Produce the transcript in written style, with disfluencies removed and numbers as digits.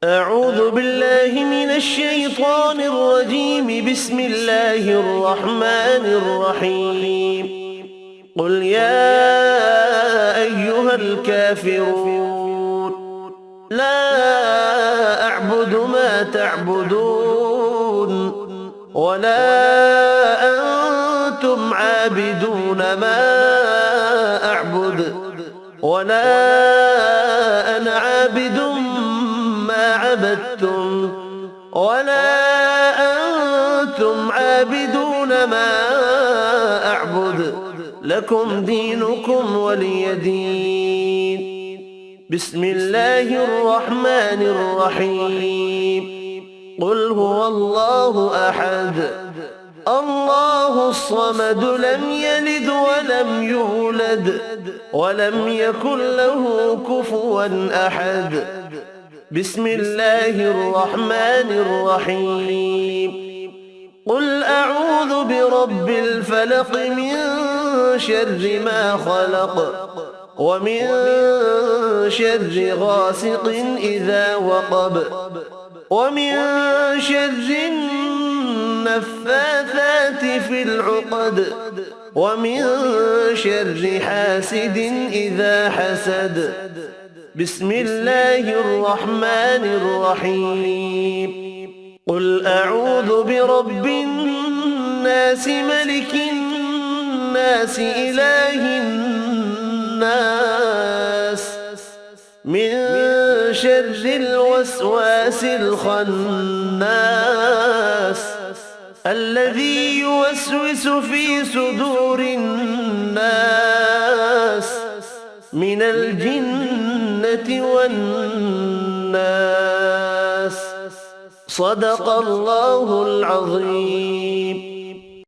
أعوذ بالله من الشيطان الرجيم. بسم الله الرحمن الرحيم. قل يا أيها الكافرون لا أعبد ما تعبدون ولا أنتم عابدون ما أعبد ولا أنا عابد ما عبدتم ولا أنتم عابدون ما أعبد لكم دينكم ولي دين. بسم الله الرحمن الرحيم. قل هو الله أحد الله الصمد لم يلد ولم يولد ولم يكن له كفوا أحد. بسم الله الرحمن الرحيم. قل أعوذ برب الفلق من شر ما خلق ومن شر غاسق إذا وقب ومن شر النفاثات في العقد ومن شر حاسد إذا حسد. بسم الله الرحمن الرحيم. قل أعوذ برب الناس ملك الناس إله الناس من شر الوسواس الخناس الذي يوسوس في صدور الناس من الجنة والناس. صدق الله العظيم.